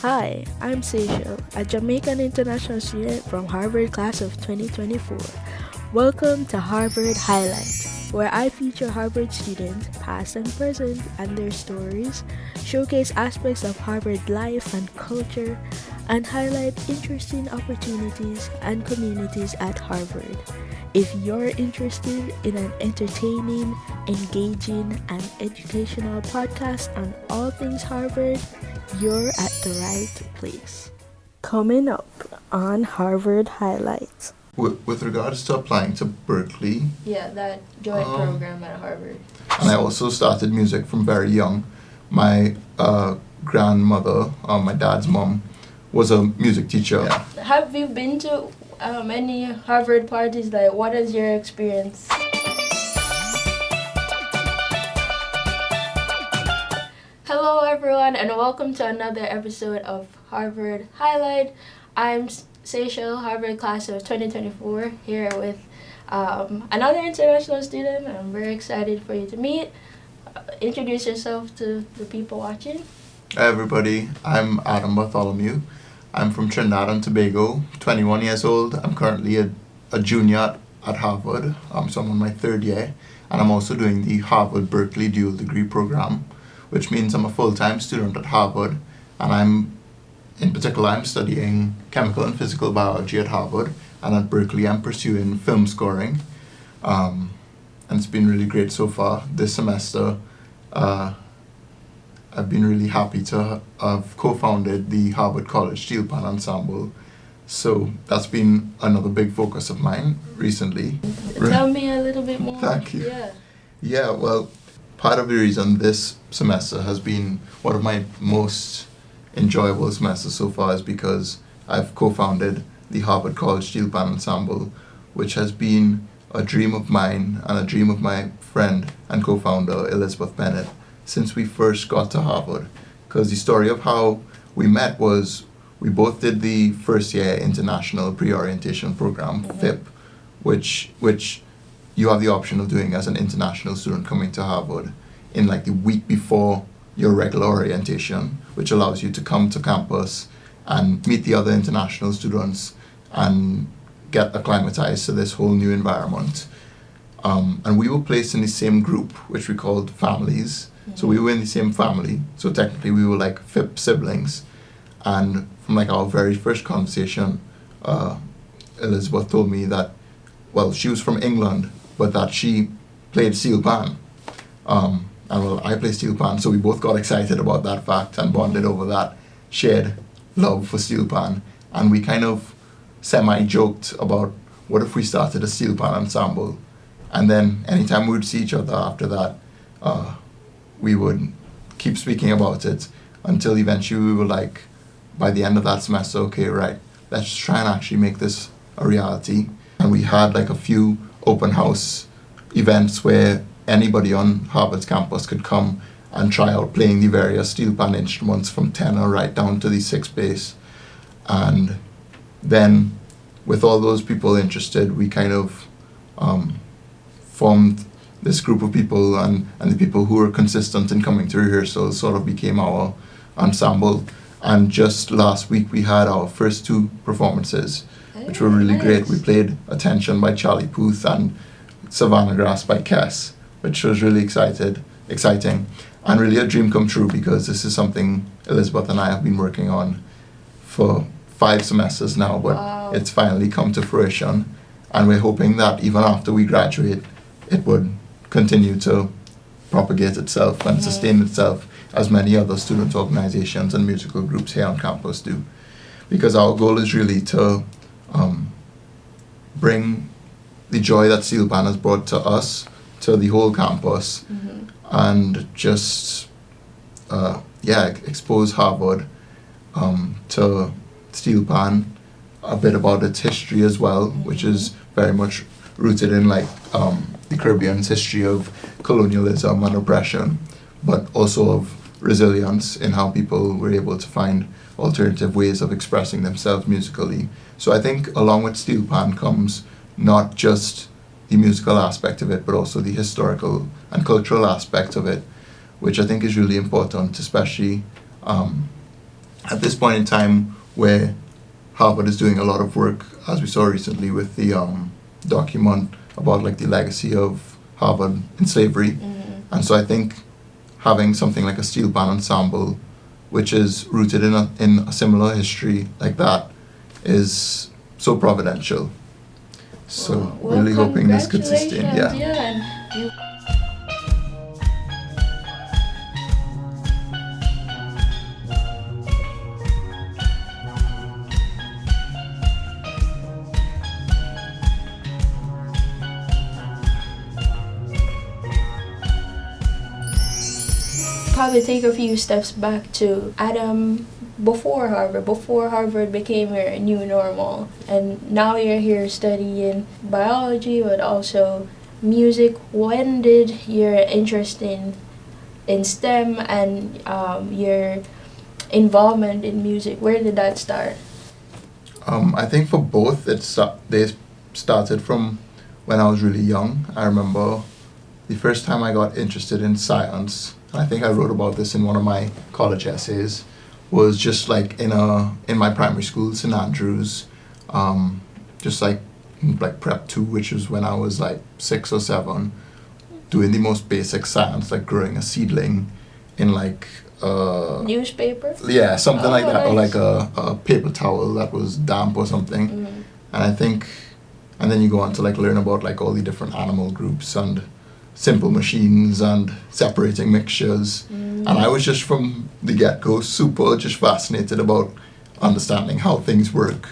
Hi, I'm Seychelle, a Jamaican international student from Harvard class of 2024. Welcome to Harvard Highlights, where I feature Harvard students, past and present, and their stories, showcase aspects of Harvard life and culture, and highlight interesting opportunities and communities at Harvard. If you're interested in an entertaining, engaging, and educational podcast on all things Harvard, you're at the right place. Coming up on Harvard Highlights. With regards to applying to Berklee, Yeah, that joint program at Harvard. and I also started music from very young. My grandmother, my dad's mom, was a music teacher. Yeah. Have you been to any Harvard parties? Like, what is your experience? Hello, everyone, and welcome to another episode of Harvard Highlight. I'm Seychelle, Harvard class of 2024, here with another international student I'm very excited for you to meet. Introduce yourself to the people watching. Hi everybody, I'm Bartholomew. I'm from Trinidad and Tobago, 21 years old. I'm currently a junior at Harvard, so I'm on my third year, and I'm also doing the Harvard-Berklee dual degree program, which means I'm a full-time student at Harvard, and I'm studying chemical and physical biology at Harvard, and at Berkeley I'm pursuing film scoring, and it's been really great so far. This semester, I've been really happy to have co-founded the Harvard College Steel Pan Ensemble, so that's been another big focus of mine recently. Tell me a little bit more. Thank you. Yeah, well, part of the reason this semester has been one of my most enjoyable semesters so far is because I've co-founded the Harvard College Steel Pan Ensemble, which has been a dream of mine and a dream of my friend and co-founder Elizabeth Bennett since we first got to Harvard. Because the story of how we met was we both did the first year international pre-orientation program, FIP, which you have the option of doing as an international student coming to Harvard in like the week before your regular orientation, which allows you to come to campus and meet the other international students and get acclimatized to this whole new environment. And we were placed in the same group, which we called families. So we were in the same family. So technically we were like FIP siblings. And from like our very first conversation, Elizabeth told me that, well, she was from England, but that she played steel pan. And well, I play steel pan, so we both got excited about that fact and bonded over that shared love for steel pan. And we kind of semi-joked about what if we started a steel pan ensemble, and then anytime we would see each other after that, we would keep speaking about it until eventually we were like, by the end of that semester, okay, right, let's try and actually make this a reality. And we had like a few open house events where anybody on Harvard's campus could come and try out playing the various steel pan instruments from tenor right down to the sixth bass. And then with all those people interested, we kind of formed this group of people, and the people who were consistent in coming to rehearsals sort of became our ensemble. And just last week we had our first two performances, which were really great. We played Attention by Charlie Puth and Savannah Grass by Kess, which was really exciting, and really a dream come true, because this is something Elizabeth and I have been working on for 5 semesters now, but It's finally come to fruition, and we're hoping that even after we graduate, it would continue to propagate itself and sustain itself as many other student organizations and musical groups here on campus do, because our goal is really to bring the joy that steel pan has brought to us to the whole campus, and just expose Harvard to steel pan, a bit about its history as well, which is very much rooted in like the Caribbean's history of colonialism and oppression, but also of resilience in how people were able to find alternative ways of expressing themselves musically. So I think along with steel pan comes not just the musical aspect of it, but also the historical and cultural aspect of it, which I think is really important, especially at this point in time where Harvard is doing a lot of work, as we saw recently with the document about like the legacy of Harvard in slavery. And so I think having something like a steel pan ensemble, which is rooted in a similar history like that, is so providential. So really hoping this could sustain. Yeah. And you probably take a few steps back to Adam before Harvard became your new normal, and now you're here studying biology but also music. When did your interest in STEM and your involvement in music, where did that start? I think for both, they started from when I was really young. I remember the first time I got interested in science, and I think I wrote about this in one of my college essays, was just like in my primary school, St. Andrews, just like prep 2, which was when I was like 6 or 7, doing the most basic science, like growing a seedling in like newspaper? Yeah, something like that, or nice. like a paper towel that was damp or something. And I think, and then you go on to like learn about like all the different animal groups and simple machines and separating mixtures. And I was just from the get-go super just fascinated about understanding how things work.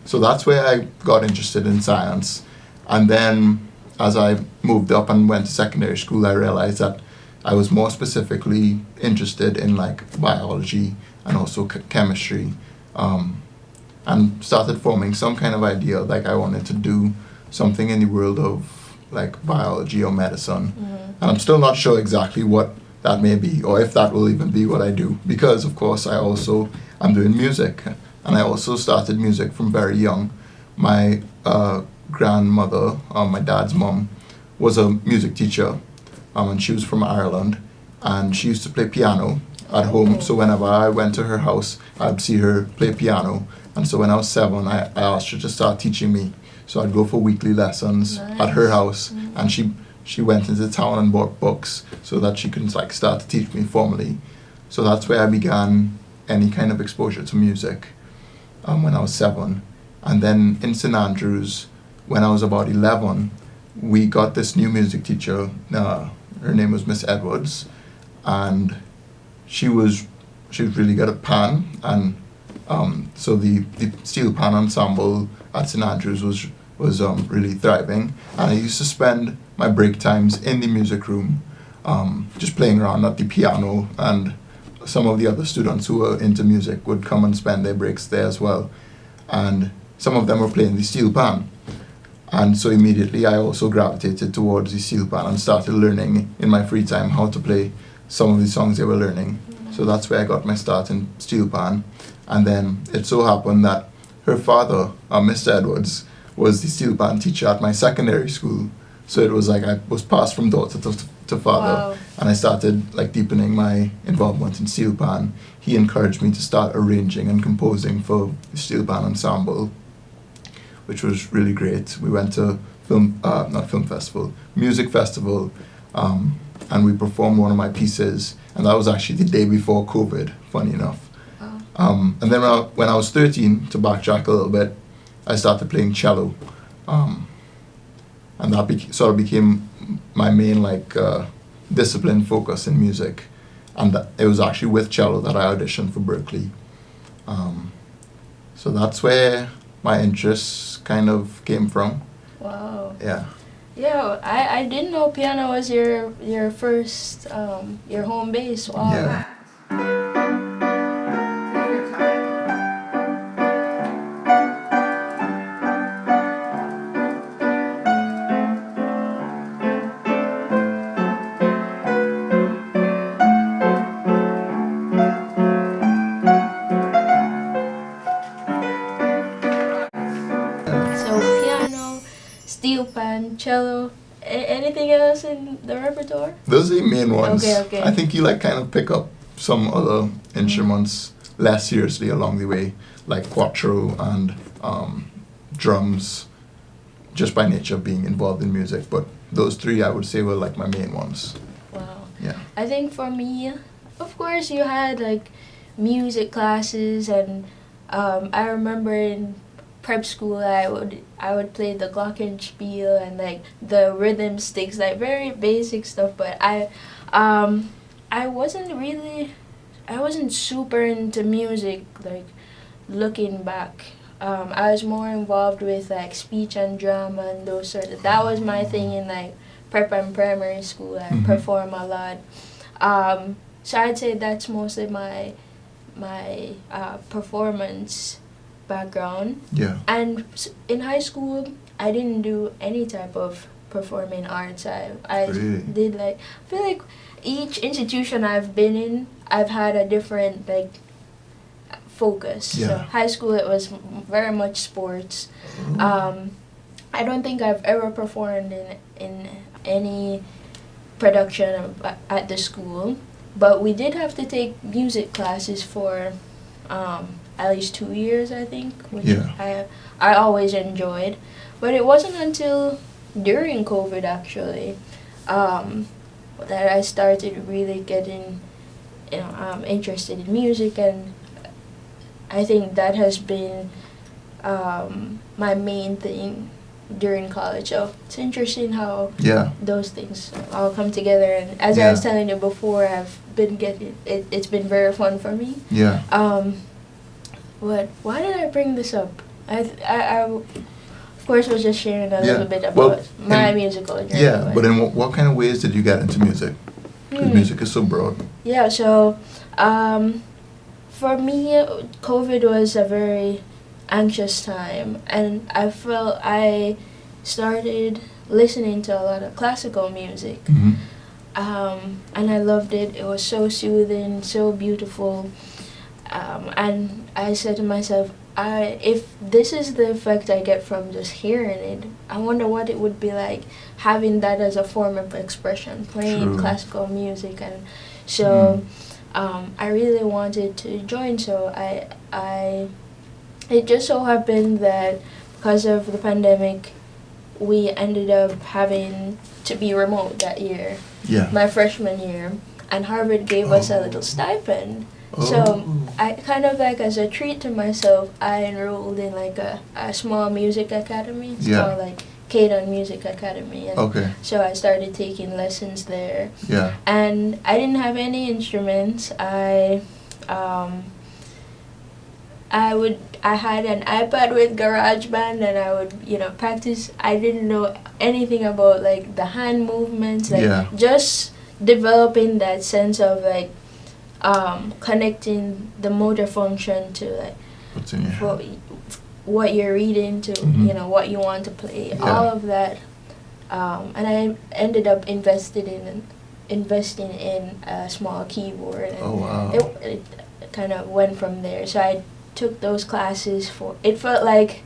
So that's where I got interested in science. And then as I moved up and went to secondary school, I realized that I was more specifically interested in like biology and also chemistry, and started forming some kind of idea like I wanted to do something in the world of like biology or medicine. And I'm still not sure exactly what that may be, or if that will even be what I do, because of course I'm doing music, and I also started music from very young. My grandmother, my dad's mom, was a music teacher, and she was from Ireland, and she used to play piano at home. So whenever I went to her house, I'd see her play piano. And so when I was 7, I asked her to start teaching me. So I'd go for weekly lessons at her house, and she went into town and bought books so that she could like start to teach me formally. So that's where I began any kind of exposure to music, when I was 7. And then in St. Andrews, when I was about 11, we got this new music teacher. Her name was Miss Edwards, and she was really good at pan, and so the steel pan ensemble at St. Andrews was really thriving. And I used to spend my break times in the music room, just playing around at the piano, and some of the other students who were into music would come and spend their breaks there as well. And some of them were playing the steel pan. And so immediately I also gravitated towards the steel pan and started learning in my free time how to play some of the songs they were learning. So that's where I got my start in steel pan. And then it so happened that her father, Mr. Edwards, was the steel pan teacher at my secondary school. So it was like I was passed from daughter to father. Wow. And I started like deepening my involvement in steel pan. He encouraged me to start arranging and composing for the steel pan ensemble, which was really great. We went to music festival, and we performed one of my pieces, and that was actually the day before COVID, funny enough. Wow. And then when I was 13, to backtrack a little bit, I started playing cello, and that sort of became my main like discipline focus in music, and it was actually with cello that I auditioned for Berklee. So that's where my interests kind of came from. Wow. Yeah. Yeah, I didn't know piano was your first your home base. Wow. Yeah. So piano, steel pan, cello. Anything else in the repertoire? Those are the main ones. Okay. I think you like kind of pick up some other instruments less seriously along the way, like cuatro and drums, just by nature of being involved in music. But those three, I would say, were like my main ones. Wow. Yeah. I think for me, of course, you had like music classes, and I remember in prep school I would play the glockenspiel and like the rhythm sticks, like very basic stuff. But I wasn't super into music, like looking back. I was more involved with like speech and drama and those sort of. That was my thing in like prep and primary school. I perform a lot. So I'd say that's mostly my performance background. Yeah. And in high school, I didn't do any type of performing arts. I Really? did like, I feel like each institution I've been in, I've had a different like focus. Yeah. So high school, it was very much sports. I don't think I've ever performed in any production at the school, but we did have to take music classes for at least 2 years, I think, which I always enjoyed. But it wasn't until during COVID, actually, that I started really getting interested in music, and I think that has been my main thing during college. So it's interesting how those things all come together. And as I was telling you before, I've been getting it's been very fun for me. Yeah. But why did I bring this up? I of course was just sharing a little bit about my musical journey. Yeah, but in what kind of ways did you get into music? Because music is so broad. Yeah, so for me, COVID was a very anxious time, and I felt I started listening to a lot of classical music. And I loved it. It was so soothing, so beautiful. And I said to myself, if this is the effect I get from just hearing it, I wonder what it would be like having that as a form of expression, playing classical music. And so I really wanted to join. So it just so happened that because of the pandemic, we ended up having to be remote that year, my freshman year, and Harvard gave us a little stipend. So I kind of like as a treat to myself, I enrolled in like a small music academy. It's called like Kadon Music Academy. And so I started taking lessons there. Yeah. And I didn't have any instruments. I had an iPad with GarageBand, and I would, practice. I didn't know anything about like the hand movements, like just developing that sense of like connecting the motor function to like what you're reading to, what you want to play, all of that. And I ended up investing in a small keyboard. And it kind of went from there. So I took those classes it felt like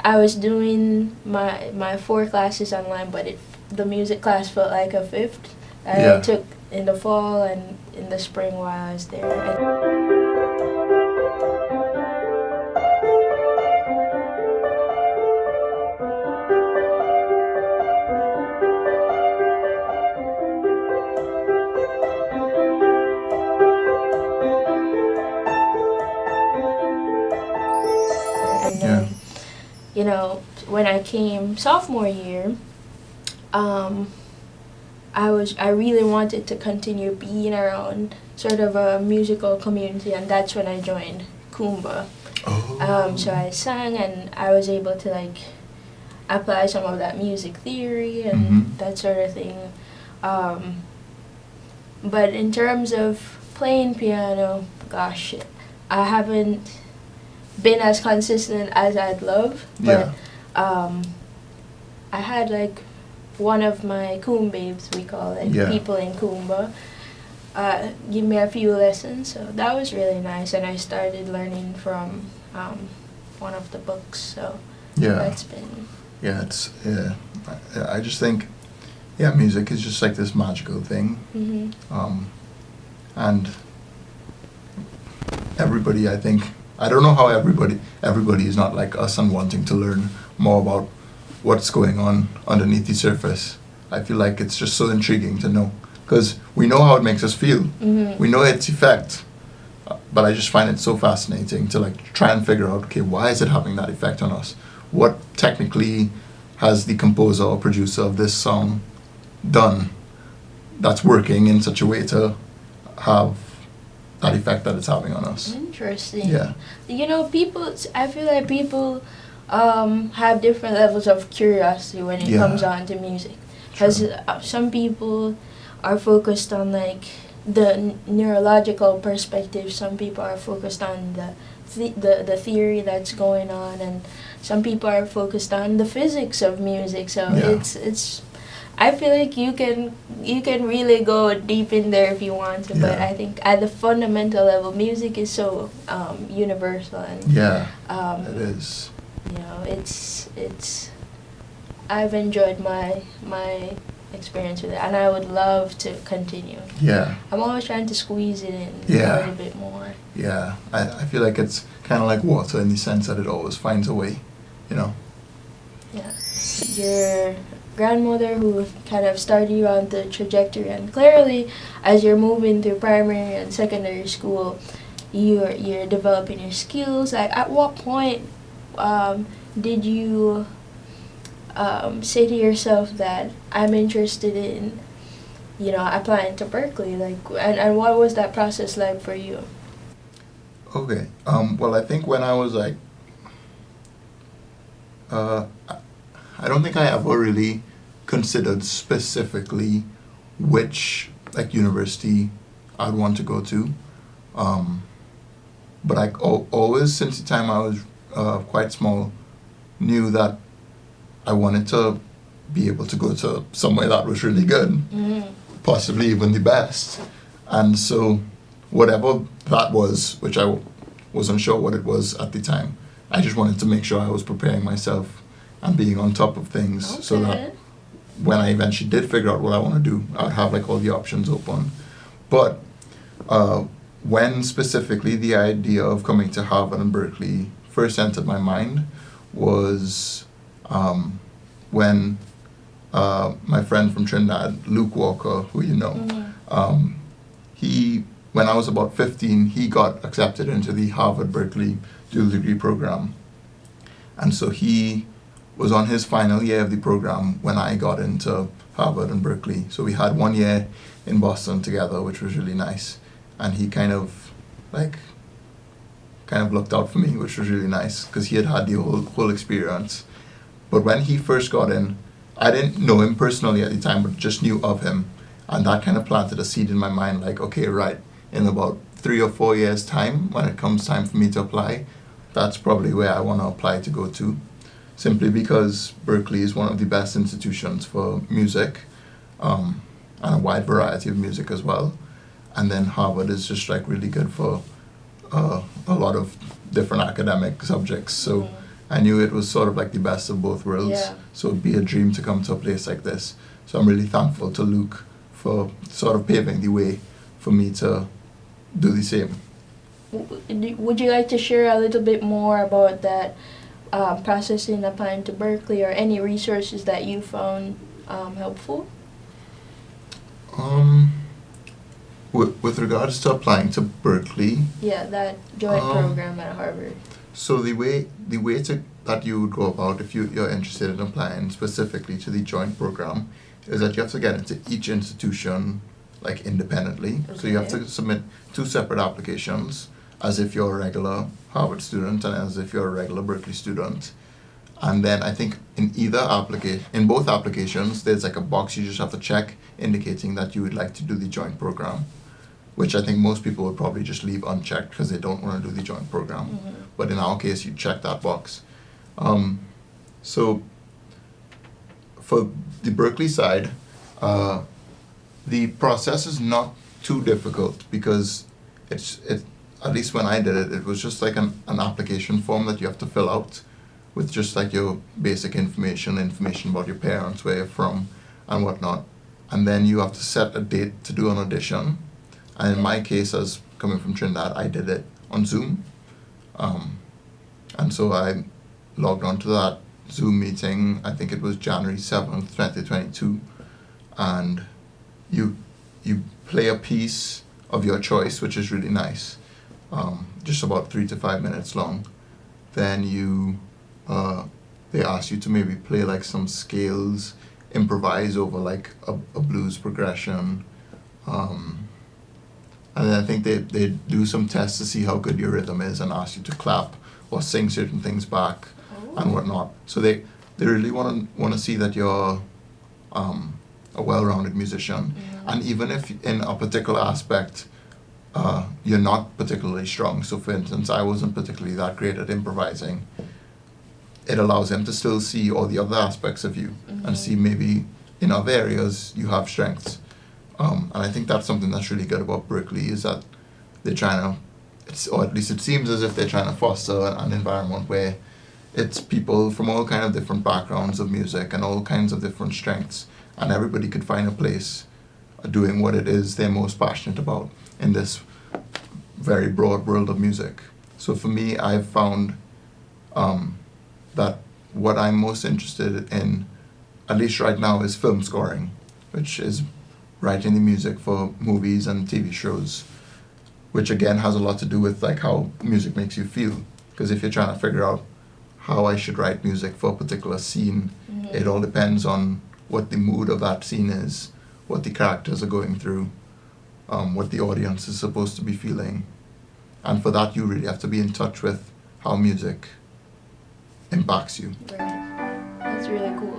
I was doing my 4 classes online, but the music class felt like a 5th. I took in the fall and in the spring while I was there. And then, when I came sophomore year, I really wanted to continue being around sort of a musical community, and that's when I joined Kuumba. So I sang, and I was able to like apply some of that music theory and that sort of thing. But in terms of playing piano, gosh, I haven't been as consistent as I'd love. But I had like one of my Kuumbabes, we call it, people in Kuumba, give me a few lessons. So that was really nice, and I started learning from one of the books. So that's been... I just think, music is just like this magical thing. And everybody, I think, I don't know how everybody is not like us and wanting to learn more about what's going on underneath the surface. I feel like it's just so intriguing to know, because we know how it makes us feel. Mm-hmm. We know its effect, but I just find it so fascinating to like try and figure out, okay, why is it having that effect on us? What technically has the composer or producer of this song done that's working in such a way to have that effect that it's having on us? Interesting. Yeah. You know, I feel like people have different levels of curiosity when it comes on to music. Because some people are focused on like the neurological perspective. Some people are focused on the theory that's going on, and some people are focused on the physics of music. So it's I feel like you can really go deep in there if you want to, but I think at the fundamental level, music is so universal, and it is. You know, it's I've enjoyed my experience with it, and I would love to continue. Yeah. I'm always trying to squeeze it in a little bit more. Yeah, I feel like it's kind of like water in the sense that it always finds a way, you know. Yeah. Your grandmother who kind of started you on the trajectory, and clearly as you're moving through primary and secondary school, you're developing your skills. Like, at what point did you say to yourself that I'm interested in, you know, applying to Berklee? Like, and what was that process like for you? Okay. Well, I think when I was like, I don't think I ever really considered specifically which like university I'd want to go to. But I always, since the time I was quite small, knew that I wanted to be able to go to somewhere that was really good, possibly even the best. And so whatever that was, which I wasn't sure what it was at the time, I just wanted to make sure I was preparing myself and being on top of things so that when I eventually did figure out what I want to do, I'd have like all the options open. But when specifically the idea of coming to Harvard and Berklee first entered my mind was when my friend from Trinidad, Luke Walker, who you know, when I was about 15, he got accepted into the Harvard-Berklee dual degree program. And so he was on his final year of the program when I got into Harvard and Berklee. So we had 1 year in Boston together, which was really nice. And he kind of looked out for me, which was really nice because he had had the whole experience. But when he first got in, I didn't know him personally at the time, but just knew of him. And that kind of planted a seed in my mind, like, okay, right, in about 3 or 4 years' time, when it comes time for me to apply, that's probably where I want to apply to go to. Simply because Berklee is one of the best institutions for music, and a wide variety of music as well. And then Harvard is just like really good for a lot of different academic subjects. So I knew it was sort of like the best of both worlds. Yeah. So it'd be a dream to come to a place like this. So I'm really thankful to Luke for sort of paving the way for me to do the same. Would you like to share a little bit more about that process in applying to Berklee, or any resources that you found helpful? With regards to applying to Berklee, Yeah, that joint program at Harvard. so the way that you would go about if you're interested in applying specifically to the joint program is that you have to get into each institution like independently. So you have to submit 2 separate applications, as if you're a regular Harvard student and as if you're a regular Berklee student. And then I think in both applications, there's like a box you just have to check indicating that you would like to do the joint program, which I think most people would probably just leave unchecked because they don't want to do the joint program. But in our case, you check that box. So for the Berklee side, the process is not too difficult because at least when I did it, it was just like an application form that you have to fill out with just like your basic information about your parents, where you're from, and whatnot. And then you have to set a date to do an audition. And in my case, as coming from Trinidad, I did it on Zoom. And so I logged onto that Zoom meeting, I think it was January 7th, 2022, and you play a piece of your choice, which is really nice, just about 3 to 5 minutes long. Then they ask you to maybe play like some scales, improvise over like a blues progression, and then I think they do some tests to see how good your rhythm is and ask you to clap or sing certain things back and whatnot. So they really want to see that you're a well-rounded musician. Mm-hmm. And even if in a particular aspect you're not particularly strong, so for instance I wasn't particularly that great at improvising, it allows them to still see all the other aspects of you. Mm-hmm. And see maybe in other areas you have strengths. And I think that's something that's really good about Berklee, is that they're trying to, or at least it seems as if they're trying to foster an environment where it's people from all kind of different backgrounds of music and all kinds of different strengths, and everybody could find a place doing what it is they're most passionate about in this very broad world of music. So for me, I've found that what I'm most interested in, at least right now, is film scoring, which is writing the music for movies and TV shows, which again has a lot to do with like how music makes you feel. Because if you're trying to figure out how I should write music for a particular scene, mm-hmm. it all depends on what the mood of that scene is, what the characters are going through, what the audience is supposed to be feeling. And for that, you really have to be in touch with how music impacts you. Right. That's really cool.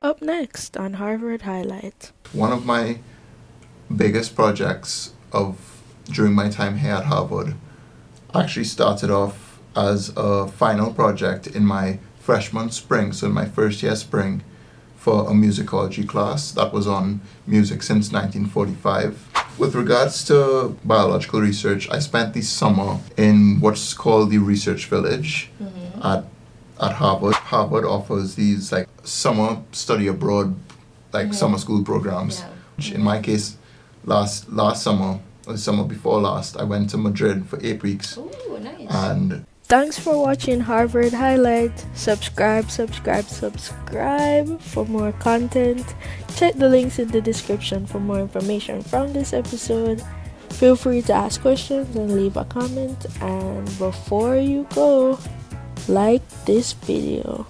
Up next on Harvard Highlight. One of my biggest projects during my time here at Harvard actually started off as a final project in my freshman spring, so in my first year spring, for a musicology class that was on music since 1945. With regards to biological research, I spent the summer in what's called the Research Village at Harvard. Harvard offers these like summer study abroad, like summer school programs. Yeah. Which in my case, last summer, or the summer before last, I went to Madrid for 8 weeks. Ooh, nice. And thanks for watching Harvard Highlight. Subscribe for more content. Check the links in the description for more information from this episode. Feel free to ask questions and leave a comment. And before you go, like this video.